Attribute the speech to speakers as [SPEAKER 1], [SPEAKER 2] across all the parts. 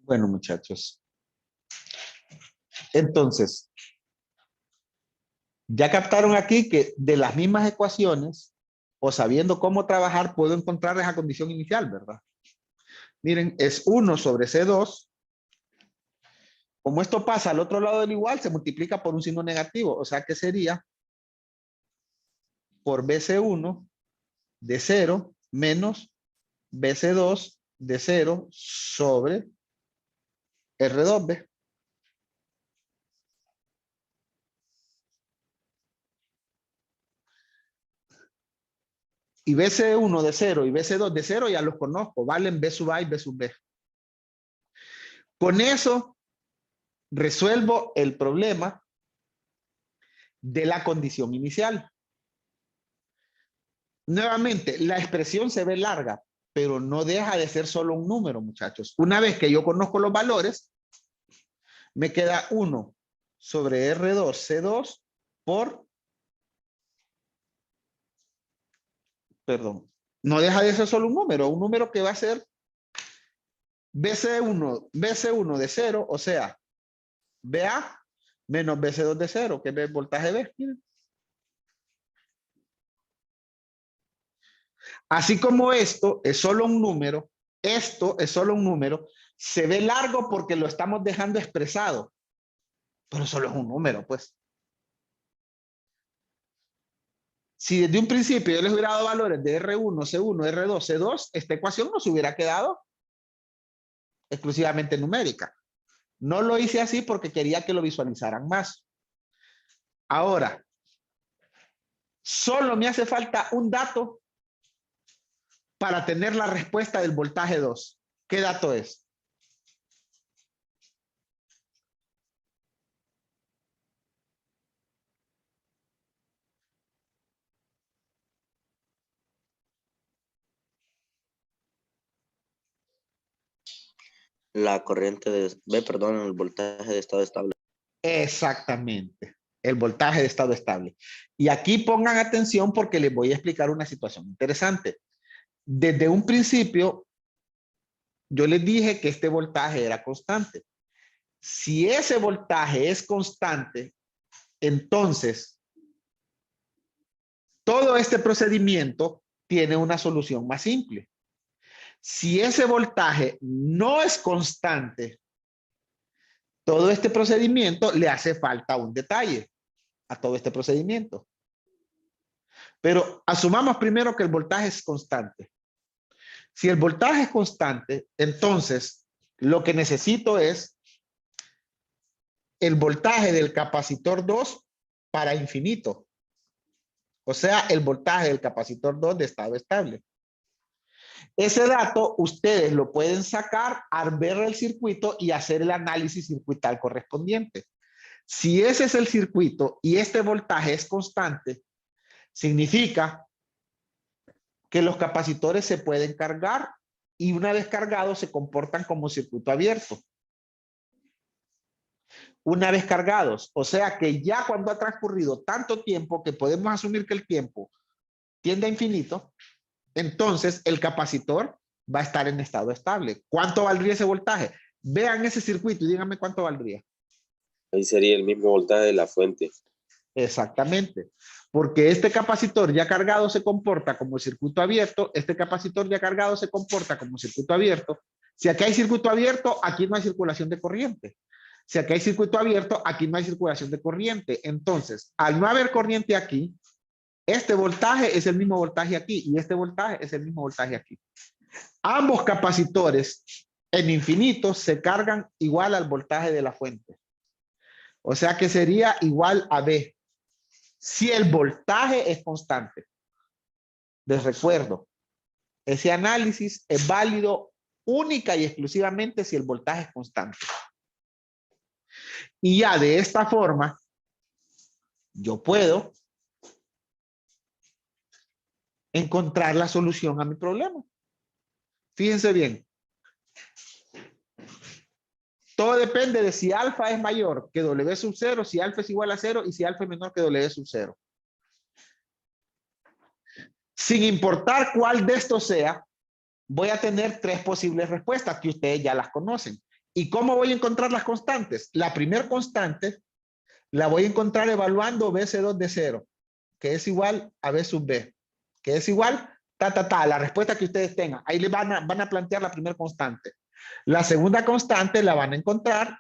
[SPEAKER 1] Bueno, muchachos. Entonces, ya captaron aquí que de las mismas ecuaciones, o sabiendo cómo trabajar, puedo encontrar esa condición inicial, ¿verdad? Miren, es 1 sobre C2. Como esto pasa al otro lado del igual, se multiplica por un signo negativo. O sea que sería por BC1 de 0 menos BC2 de 0 sobre R2B. Y BC1 de 0 y BC2 de 0 ya los conozco, valen B sub A y B sub B. Con eso resuelvo el problema de la condición inicial. Nuevamente, la expresión se ve larga, pero no deja de ser solo un número, muchachos. Una vez que yo conozco los valores, me queda 1 sobre R2C2 por, perdón, no deja de ser solo un número que va a ser BC1 de 0, o sea, BA menos BC2 de 0, que es el voltaje B. Miren. Así como esto es solo un número, esto es solo un número, se ve largo porque lo estamos dejando expresado, pero solo es un número, pues. Si desde un principio yo les hubiera dado valores de R1, C1, R2, C2, esta ecuación no se hubiera quedado exclusivamente numérica. No lo hice así porque quería que lo visualizaran más. Ahora, solo me hace falta un dato para tener la respuesta del voltaje 2. ¿Qué dato es?
[SPEAKER 2] La corriente de perdón, el voltaje de estado estable.
[SPEAKER 1] Exactamente, el voltaje de estado estable. Y aquí pongan atención porque les voy a explicar una situación interesante. Desde un principio, yo les dije que este voltaje era constante. Si ese voltaje es constante, entonces todo este procedimiento tiene una solución más simple. Si ese voltaje no es constante, todo este procedimiento le hace falta un detalle a todo este procedimiento. Pero asumamos primero que el voltaje es constante. Si el voltaje es constante, entonces lo que necesito es el voltaje del capacitor 2 para infinito. O sea, el voltaje del capacitor 2 de estado estable. Ese dato ustedes lo pueden sacar al ver el circuito y hacer el análisis circuital correspondiente. Si ese es el circuito y este voltaje es constante, significa que los capacitores se pueden cargar y una vez cargados se comportan como circuito abierto. Una vez cargados, o sea que ya cuando ha transcurrido tanto tiempo que podemos asumir que el tiempo tiende a infinito, entonces el capacitor va a estar en estado estable. ¿Cuánto valdría ese voltaje? Vean ese circuito y díganme cuánto valdría.
[SPEAKER 2] Ahí sería el mismo voltaje de la fuente.
[SPEAKER 1] Exactamente, porque este capacitor ya cargado se comporta como circuito abierto, este capacitor ya cargado se comporta como circuito abierto. Si aquí hay circuito abierto, aquí no hay circulación de corriente. Si aquí hay circuito abierto, aquí no hay circulación de corriente. Entonces, al no haber corriente aquí, este voltaje es el mismo voltaje aquí y este voltaje es el mismo voltaje aquí. Ambos capacitores en infinito se cargan igual al voltaje de la fuente. O sea que sería igual a B. Si el voltaje es constante. Les recuerdo, ese análisis es válido única y exclusivamente si el voltaje es constante. Y ya de esta forma, yo puedo encontrar la solución a mi problema. Fíjense bien. Todo depende de si alfa es mayor que W sub 0, si alfa es igual a 0 y si alfa es menor que W sub 0. Sin importar cuál de estos sea, voy a tener tres posibles respuestas que ustedes ya las conocen. ¿Y cómo voy a encontrar las constantes? La primera constante la voy a encontrar evaluando BC2 de 0, que es igual a B sub B, que es igual, la respuesta que ustedes tengan. Ahí le van a plantear la primera constante. La segunda constante la van a encontrar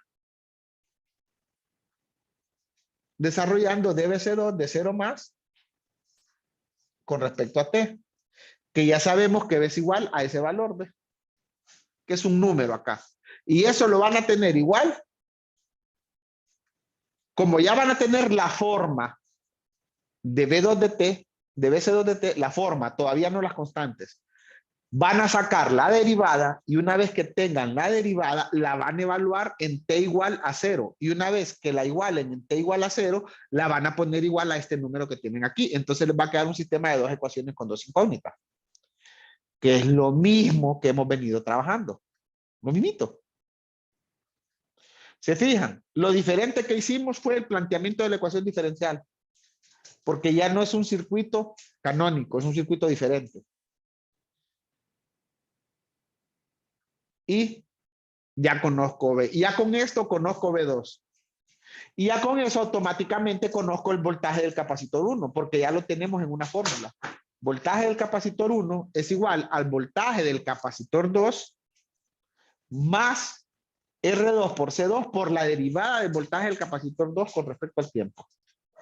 [SPEAKER 1] desarrollando dBc2 de 0 más con respecto a T, que ya sabemos que B es igual a ese valor, ¿ve? Que es un número acá. Y eso lo van a tener igual, como ya van a tener la forma de B2 de T, de BC2 de T, la forma, todavía no las constantes. Van a sacar la derivada y una vez que tengan la derivada, la van a evaluar en T igual a 0. Y una vez que la igualen en T igual a 0, la van a poner igual a este número que tienen aquí. Entonces les va a quedar un sistema de dos ecuaciones con dos incógnitas, que es lo mismo que hemos venido trabajando. Lo mismito. ¿Se fijan? Lo diferente que hicimos fue el planteamiento de la ecuación diferencial, porque ya no es un circuito canónico, es un circuito diferente. Y ya conozco B. Y ya con esto conozco B2. Y ya con eso automáticamente conozco el voltaje del capacitor 1, porque ya lo tenemos en una fórmula. Voltaje del capacitor 1 es igual al voltaje del capacitor 2 más R2 por C2 por la derivada del voltaje del capacitor 2 con respecto al tiempo.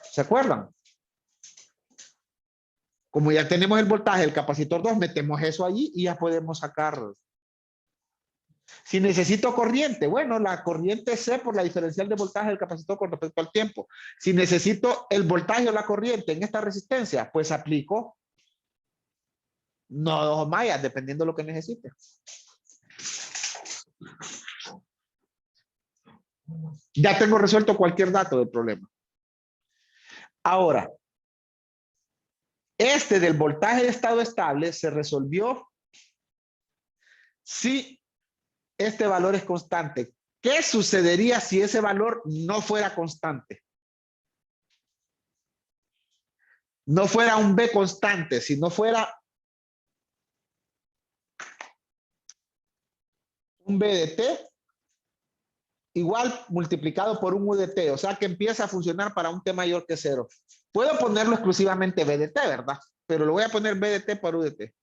[SPEAKER 1] ¿Se acuerdan? Como ya tenemos el voltaje del capacitor 2, metemos eso allí y ya podemos sacar. Si necesito corriente, bueno, la corriente C por la diferencial de voltaje del capacitor con respecto al tiempo. Si necesito el voltaje o la corriente en esta resistencia, pues aplico nodos o mallas, dependiendo de lo que necesite. Ya tengo resuelto cualquier dato del problema. Ahora, este del voltaje de estado estable se resolvió si este valor es constante. ¿Qué sucedería si ese valor no fuera constante? No fuera un B constante, si no fuera un B de T igual multiplicado por un U de T, o sea que empieza a funcionar para un T mayor que 0. Puedo ponerlo exclusivamente B de T, ¿verdad? Pero lo voy a poner B de T por U de T.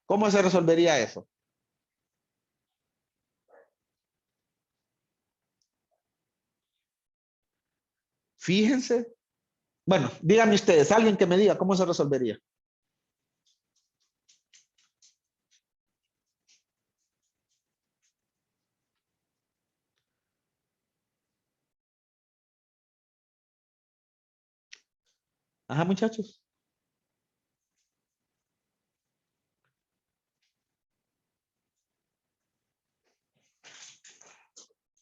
[SPEAKER 1] ¿Cómo se resolvería eso? Fíjense. Bueno, díganme ustedes, alguien que me diga cómo se resolvería. Ajá, muchachos.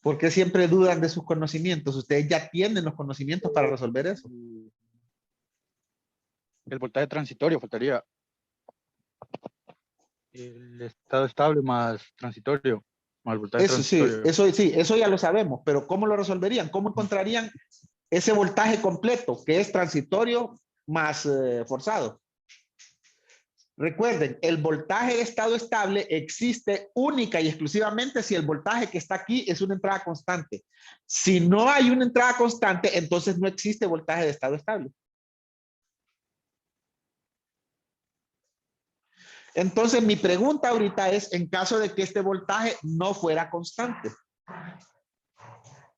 [SPEAKER 1] ¿Por qué siempre dudan de sus conocimientos? Ustedes ya tienen los conocimientos para resolver eso.
[SPEAKER 3] El voltaje transitorio faltaría. El estado estable más transitorio, más el voltaje
[SPEAKER 1] Eso sí,
[SPEAKER 3] transitorio.
[SPEAKER 1] eso ya lo sabemos, pero ¿cómo lo resolverían? ¿Cómo encontrarían ese voltaje completo que es transitorio más forzado? Recuerden, el voltaje de estado estable existe única y exclusivamente si el voltaje que está aquí es una entrada constante. Si no hay una entrada constante, entonces no existe voltaje de estado estable. Entonces mi pregunta ahorita es, en caso de que este voltaje no fuera constante,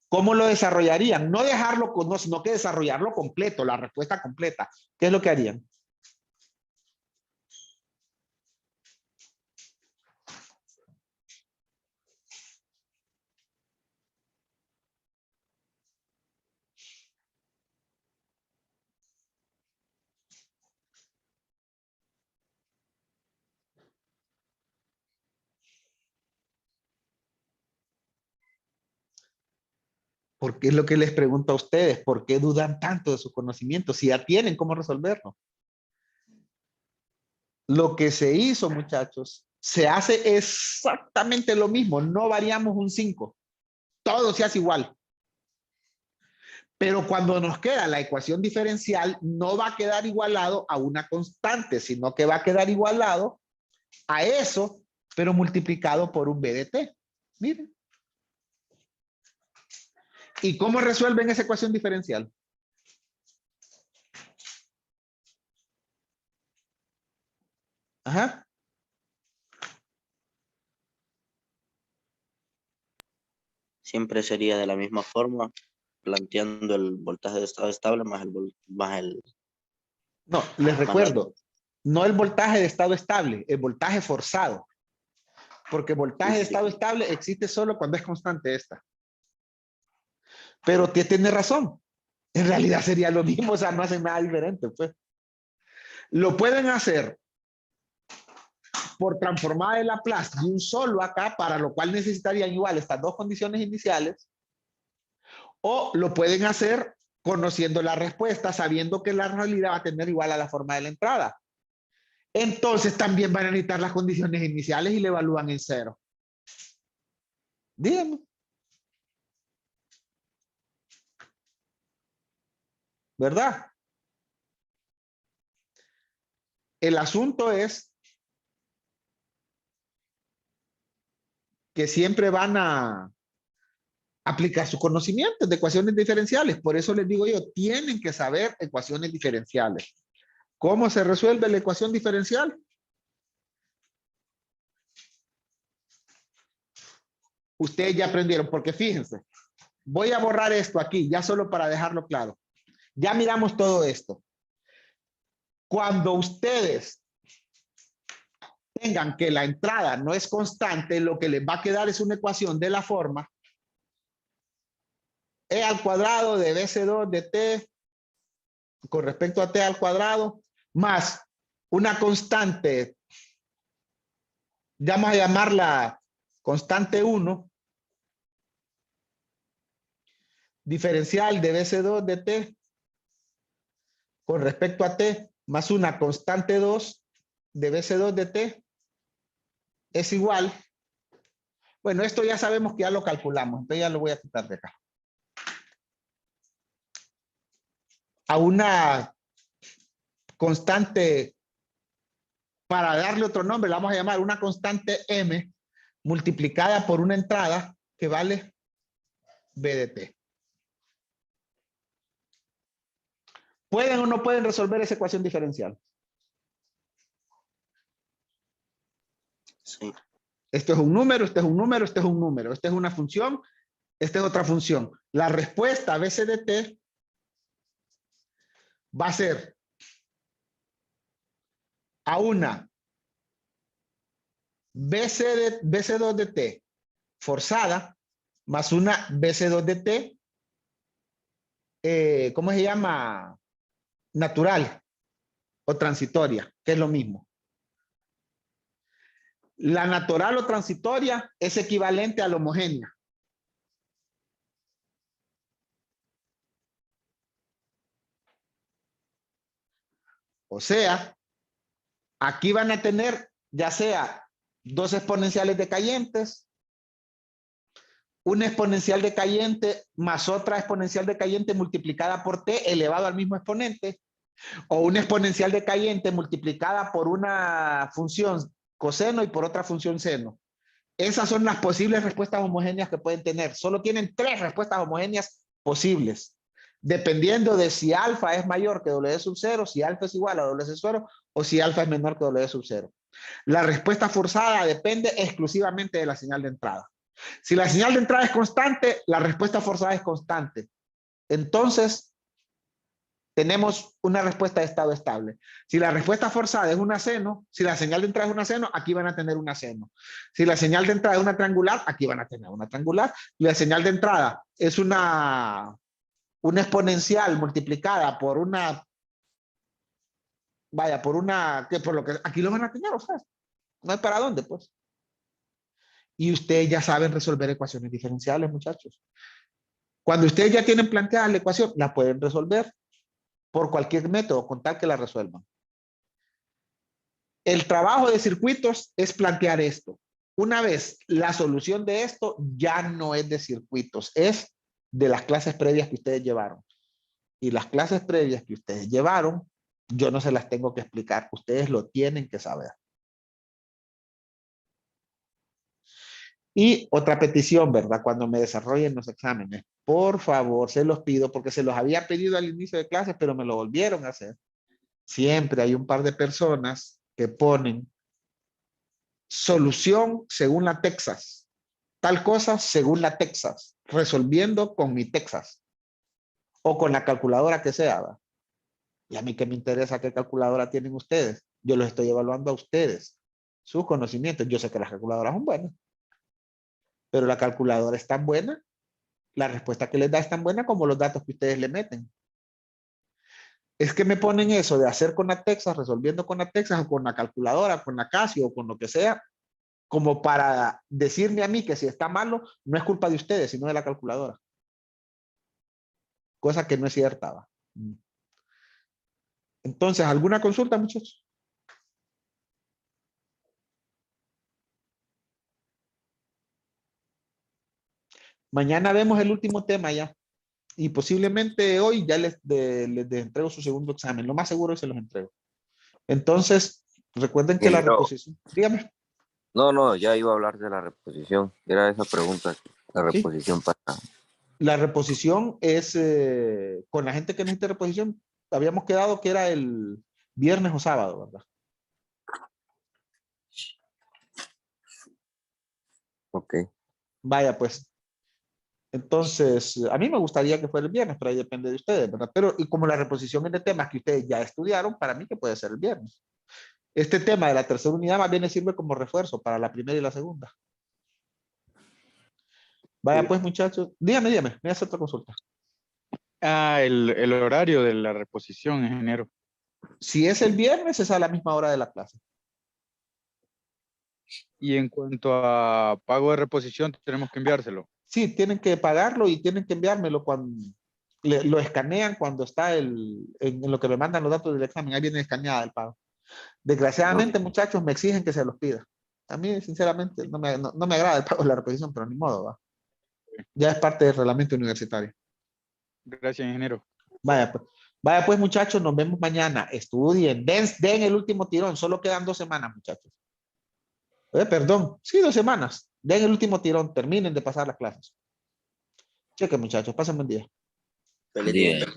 [SPEAKER 1] ¿cómo lo desarrollarían? No dejarlo, no, sino que desarrollarlo completo, la respuesta completa. ¿Qué es lo que harían? Porque es lo que les pregunto a ustedes, ¿por qué dudan tanto de sus conocimientos? Si ya tienen cómo resolverlo. Lo que se hizo, muchachos, se hace exactamente lo mismo, no variamos un 5, todo se hace igual. Pero cuando nos queda la ecuación diferencial, no va a quedar igualado a una constante, sino que va a quedar igualado a eso, pero multiplicado por un B de T. Miren. ¿Y cómo resuelven esa ecuación diferencial? Ajá.
[SPEAKER 2] Siempre sería de la misma forma, planteando el voltaje de estado estable
[SPEAKER 1] No, les
[SPEAKER 2] más la-
[SPEAKER 1] recuerdo, no el voltaje de estado estable, el voltaje forzado. Porque voltaje
[SPEAKER 2] sí,
[SPEAKER 1] de
[SPEAKER 2] sí.
[SPEAKER 1] estado estable existe solo cuando es constante esta. Pero tiene razón. En realidad sería lo mismo, o sea, no hacen nada diferente, pues. Lo pueden hacer por transformada de Laplace de un solo acá, para lo cual necesitarían igual estas dos condiciones iniciales, o lo pueden hacer conociendo la respuesta, sabiendo que la realidad va a tener igual a la forma de la entrada. Entonces también van a necesitar las condiciones iniciales y le evalúan en cero. Díganme. ¿Verdad? El asunto es que siempre van a aplicar sus conocimientos de ecuaciones diferenciales. Por eso les digo yo, tienen que saber ecuaciones diferenciales. ¿Cómo se resuelve la ecuación diferencial? Ustedes ya aprendieron, porque fíjense, voy a borrar esto aquí, ya solo para dejarlo claro. Ya miramos todo esto. Cuando ustedes tengan que la entrada no es constante, lo que les va a quedar es una ecuación de la forma E al cuadrado de BC2 de T con respecto a T al cuadrado, más una constante, vamos a llamarla constante 1, diferencial de BC2 de T con respecto a T, más una constante 2 de BC2 de T, es igual. Bueno, esto ya sabemos que ya lo calculamos, entonces ya lo voy a quitar de acá. A una constante, para darle otro nombre, la vamos a llamar una constante M multiplicada por una entrada que vale B de T. ¿Pueden o no pueden resolver esa ecuación diferencial?
[SPEAKER 2] Sí.
[SPEAKER 1] Esto es un número, este es un número, este es un número, esta es una función, esta es otra función. La respuesta a BC de T va a ser a una BC2 de T forzada más una BC2 de T, ¿cómo se llama? Natural o transitoria, que es lo mismo. La natural o transitoria es equivalente a la homogénea. O sea, aquí van a tener ya sea dos exponenciales decayentes, una exponencial decayente más otra exponencial decayente multiplicada por t elevado al mismo exponente, o una exponencial decayente multiplicada por una función coseno y por otra función seno. Esas son las posibles respuestas homogéneas que pueden tener. Solo tienen tres respuestas homogéneas posibles, dependiendo de si alfa es mayor que W sub 0, si alfa es igual a W sub 0 o si alfa es menor que W sub 0. La respuesta forzada depende exclusivamente de la señal de entrada. Si la señal de entrada es constante, la respuesta forzada es constante. Entonces, tenemos una respuesta de estado estable. Si la respuesta forzada es una seno, si la señal de entrada es una seno, aquí van a tener una seno. Si la señal de entrada es una triangular, aquí van a tener una triangular. Si la señal de entrada es una exponencial multiplicada por una, vaya, por una, que por lo que aquí lo van a tener, o sea, no hay para dónde, pues. Y ustedes ya saben resolver ecuaciones diferenciales, muchachos. Cuando ustedes ya tienen planteada la ecuación, la pueden resolver por cualquier método, con tal que la resuelvan. El trabajo de circuitos es plantear esto. Una vez la solución de esto ya no es de circuitos, es de las clases previas que ustedes llevaron. Y las clases previas que ustedes llevaron, yo no se las tengo que explicar, ustedes lo tienen que saber. Y otra petición, ¿verdad? Cuando me desarrollen los exámenes, por favor, se los pido porque se los había pedido al inicio de clases, pero me lo volvieron a hacer. Siempre hay un par de personas que ponen solución según la Texas, tal cosa según la Texas, resolviendo con mi Texas o con la calculadora que sea. ¿Va? Y a mí que me interesa qué calculadora tienen ustedes. Yo los estoy evaluando a ustedes, sus conocimientos. Yo sé que las calculadoras son buenas, pero la calculadora es tan buena, la respuesta que les da es tan buena como los datos que ustedes le meten. Es que me ponen eso de hacer con la Texas, resolviendo con la Texas o con la calculadora, con la Casio o con lo que sea, como para decirme a mí que si está malo, no es culpa de ustedes, sino de la calculadora. Cosa que no es cierta. ¿Va? Entonces, ¿alguna consulta, muchachos? Mañana vemos el último tema ya. Y posiblemente hoy ya les entrego su segundo examen. Lo más seguro es que se los entrego. Entonces, recuerden que la
[SPEAKER 4] Ingeniero,
[SPEAKER 1] reposición. Dígame.
[SPEAKER 4] no, ya iba a hablar de la reposición. Era esa pregunta, la
[SPEAKER 1] Sí.
[SPEAKER 4] reposición para...
[SPEAKER 1] La reposición es con la gente que necesita reposición. Habíamos quedado que era el viernes o sábado, ¿verdad?
[SPEAKER 4] Ok.
[SPEAKER 1] Vaya, pues. Entonces, a mí me gustaría que fuera el viernes, pero ahí depende de ustedes, ¿verdad? Pero, y como la reposición es de temas que ustedes ya estudiaron, para mí que puede ser el viernes. Este tema de la tercera unidad más bien sirve como refuerzo para la primera y la segunda. Vaya, pues, muchachos. Dígame, me hace otra consulta.
[SPEAKER 3] El horario de la reposición, ingeniero.
[SPEAKER 1] Si es el viernes, es a la misma hora de la clase.
[SPEAKER 3] Y en cuanto a pago de reposición, tenemos que enviárselo.
[SPEAKER 1] Sí, tienen que pagarlo y tienen que enviármelo cuando lo escanean cuando está en lo que me mandan los datos del examen. Ahí viene escaneada el pago. Desgraciadamente, muchachos, me exigen que se los pida. A mí, sinceramente, no me agrada el pago de la reposición, pero ni modo, va. Ya es parte del reglamento universitario.
[SPEAKER 3] Gracias, ingeniero.
[SPEAKER 1] Vaya pues, muchachos, nos vemos mañana. Estudien, den el último tirón. Solo quedan 2 semanas, muchachos. Perdón, sí, 2 semanas. Den el último tirón, terminen de pasar las clases. Cheque, muchachos, pasen buen día.
[SPEAKER 2] Feliz día.
[SPEAKER 4] Bien.